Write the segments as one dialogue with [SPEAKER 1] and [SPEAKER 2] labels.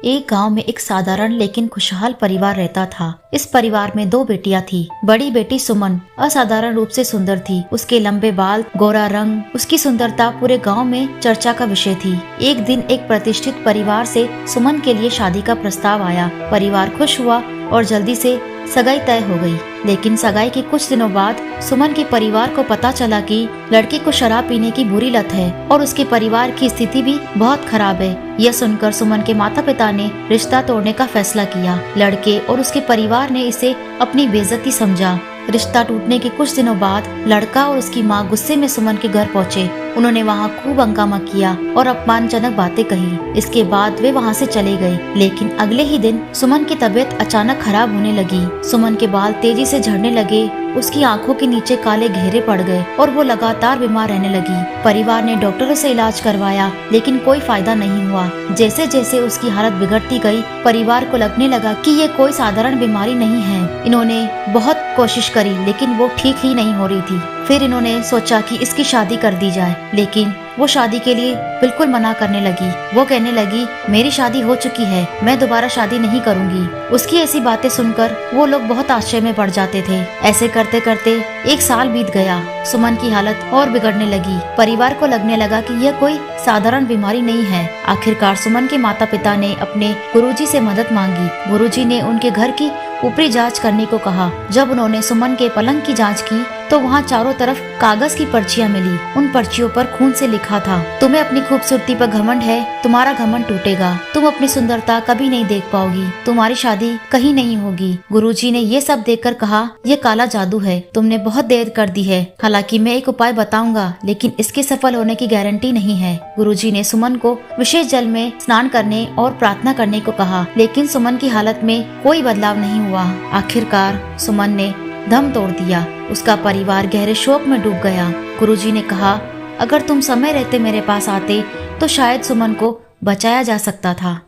[SPEAKER 1] एक गांव में एक साधारण लेकिन खुशहाल परिवार रहता था। इस परिवार में 2 बेटियां थी। बड़ी बेटी सुमन असाधारण रूप से सुंदर थी। उसके लंबे बाल, गोरा रंग, उसकी सुंदरता पूरे गांव में चर्चा का विषय थी। एक दिन एक प्रतिष्ठित परिवार से सुमन के लिए शादी का प्रस्ताव आया। परिवार खुश हुआ और जल्दी से सगाई तय हो गई। लेकिन सगाई के कुछ दिनों बाद सुमन के परिवार को पता चला कि लड़के को शराब पीने की बुरी लत है और उसके परिवार की स्थिति भी बहुत खराब है। यह सुनकर सुमन के माता पिता ने रिश्ता तोड़ने का फैसला किया। लड़के और उसके परिवार ने इसे अपनी बेइज्जती समझा। रिश्ता टूटने के कुछ दिनों बाद लड़का और उसकी माँ गुस्से में सुमन के घर पहुँचे। उन्होंने वहाँ खूब हंगामा किया और अपमानजनक बातें कही। इसके बाद वे वहाँ से चले गए। लेकिन अगले ही दिन सुमन की तबीयत अचानक खराब होने लगी। सुमन के बाल तेजी से झड़ने लगे, उसकी आंखों के नीचे काले घेरे पड़ गए और वो लगातार बीमार रहने लगी। परिवार ने डॉक्टरों से इलाज करवाया लेकिन कोई फायदा नहीं हुआ। जैसे जैसे उसकी हालत बिगड़ती गई, परिवार को लगने लगा कि ये कोई साधारण बीमारी नहीं है। इन्होंने बहुत कोशिश करी लेकिन वो ठीक ही नहीं हो रही थी। फिर इन्होंने सोचा कि इसकी शादी कर दी जाए, लेकिन वो शादी के लिए बिल्कुल मना करने लगी। वो कहने लगी, मेरी शादी हो चुकी है, मैं दोबारा शादी नहीं करूंगी। उसकी ऐसी बातें सुनकर वो लोग बहुत आश्चर्य में पड़ जाते थे। ऐसे करते करते 1 साल बीत गया। सुमन की हालत और बिगड़ने लगी। परिवार को लगने लगा कि यह कोई साधारण बीमारी नहीं है। आखिरकार सुमन के माता पिता ने अपने गुरुजी से मदद मांगी। गुरुजी ने उनके घर की ऊपरी जांच करने को कहा। जब उन्होंने सुमन के पलंग की जांच की तो वहाँ चारों तरफ कागज की पर्चियाँ मिली। उन पर्चियों पर खून से लिखा था, तुम्हें अपनी खूबसूरती पर घमंड है, तुम्हारा घमंड टूटेगा, तुम अपनी सुंदरता कभी नहीं देख पाओगी, तुम्हारी शादी कहीं नहीं होगी। गुरुजी ने ये सब देखकर कहा, ये काला जादू है, तुमने बहुत देर कर दी है। हालांकि मैं एक उपाय बताऊंगा लेकिन इसके सफल होने की गारंटी नहीं है। गुरुजी ने सुमन को विशेष जल में स्नान करने और प्रार्थना करने को कहा, लेकिन सुमन की हालत में कोई बदलाव नहीं हुआ। आखिरकार सुमन ने दम तोड़ दिया। उसका परिवार गहरे शोक में डूब गया। गुरुजी ने कहा, अगर तुम समय रहते मेरे पास आते तो शायद सुमन को बचाया जा सकता था।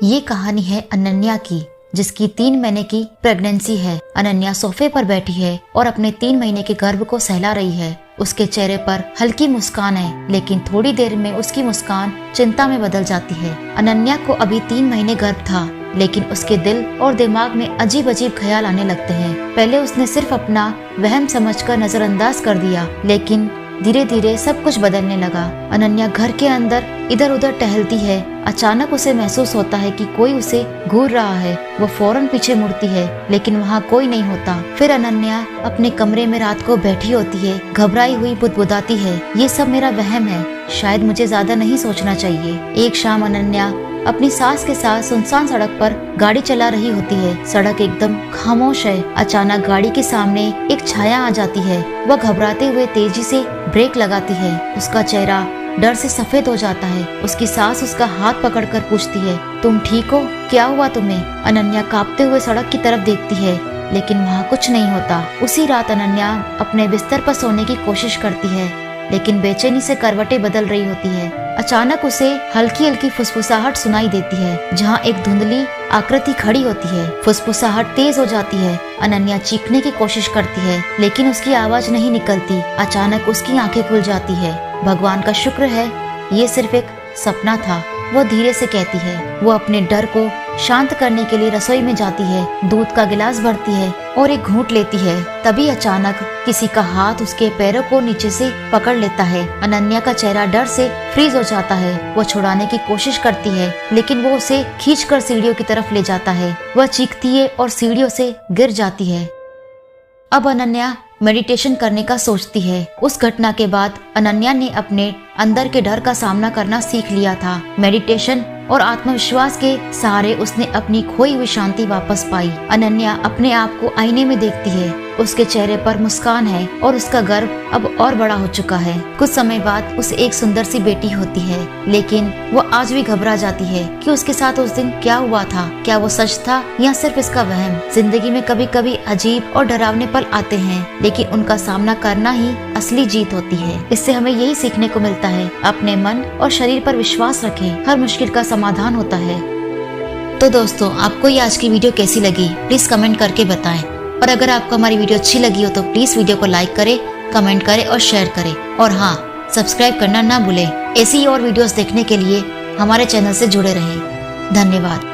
[SPEAKER 1] ये कहानी है अनन्या की, जिसकी 3 महीने की प्रेगनेंसी है। अनन्या सोफे पर बैठी है और अपने 3 महीने के गर्भ को सहला रही है। उसके चेहरे पर हल्की मुस्कान है, लेकिन थोड़ी देर में उसकी मुस्कान चिंता में बदल जाती है। अनन्या को अभी 3 महीने गर्भ था, लेकिन उसके दिल और दिमाग में अजीब अजीब ख्याल आने लगते हैं। पहले उसने सिर्फ अपना वहम समझकर नजरअंदाज कर दिया, लेकिन धीरे धीरे सब कुछ बदलने लगा। अनन्या घर के अंदर इधर उधर टहलती है। अचानक उसे महसूस होता है कि कोई उसे घूर रहा है। वो फौरन पीछे मुड़ती है, लेकिन वहाँ कोई नहीं होता। फिर अनन्या अपने कमरे में रात को बैठी होती है, घबराई हुई बुदबुदाती है, ये सब मेरा वहम है, शायद मुझे ज्यादा नहीं सोचना चाहिए। एक शाम अनन्या अपनी सास के साथ सुनसान सड़क पर गाड़ी चला रही होती है। सड़क एकदम खामोश है। अचानक गाड़ी के सामने एक छाया आ जाती है। वह घबराते हुए तेजी से ब्रेक लगाती है। उसका चेहरा डर से सफेद हो जाता है। उसकी सास उसका हाथ पकड़कर पूछती है, तुम ठीक हो? क्या हुआ तुम्हें? अनन्या कांपते हुए सड़क की तरफ देखती है, लेकिन वहाँ कुछ नहीं होता। उसी रात अनन्या अपने बिस्तर पर सोने की कोशिश करती है, लेकिन बेचैनी से करवटें बदल रही होती है। अचानक उसे हल्की हल्की फुसफुसाहट सुनाई देती है, जहाँ एक धुंधली आकृति खड़ी होती है। फुसफुसाहट तेज हो जाती है। अनन्या चीखने की कोशिश करती है, लेकिन उसकी आवाज नहीं निकलती। अचानक उसकी आंखें खुल जाती है। भगवान का शुक्र है, ये सिर्फ एक सपना था, वो धीरे से कहती है। वो अपने डर को शांत करने के लिए रसोई में जाती है, दूध का गिलास भरती है और एक घूंट लेती है। तभी अचानक किसी का हाथ उसके पैरों को नीचे से पकड़ लेता है। अनन्या का चेहरा डर से फ्रीज हो जाता है। वो छुड़ाने की कोशिश करती है, लेकिन वो उसे खींचकर सीढ़ियों की तरफ ले जाता है। वह चीखती है और सीढ़ियों से गिर जाती है। अब अनन्या मेडिटेशन करने का सोचती है। उस घटना के बाद अनन्या ने अपने अंदर के डर का सामना करना सीख लिया था। मेडिटेशन और आत्मविश्वास के सहारे उसने अपनी खोई हुई शांति वापस पाई। अनन्या अपने आप को आईने में देखती है। उसके चेहरे पर मुस्कान है और उसका गर्व अब और बड़ा हो चुका है। कुछ समय बाद उसे एक सुंदर सी बेटी होती है, लेकिन वो आज भी घबरा जाती है कि उसके साथ उस दिन क्या हुआ था। क्या वो सच था या सिर्फ इसका वहम? जिंदगी में कभी कभी अजीब और डरावने पल आते हैं, लेकिन उनका सामना करना ही असली जीत होती है। इससे हमें यही सीखने को मिलता है, अपने मन और शरीर पर विश्वास रखें, हर मुश्किल का समाधान होता है। तो दोस्तों, आपको ये आज की वीडियो कैसी लगी प्लीज कमेंट करके बताएं। और अगर आपको हमारी वीडियो अच्छी लगी हो तो प्लीज वीडियो को लाइक करें, कमेंट करें और शेयर करें। और हाँ, सब्सक्राइब करना ना भूलें। ऐसी और वीडियोस देखने के लिए हमारे चैनल से जुड़े रहें। धन्यवाद।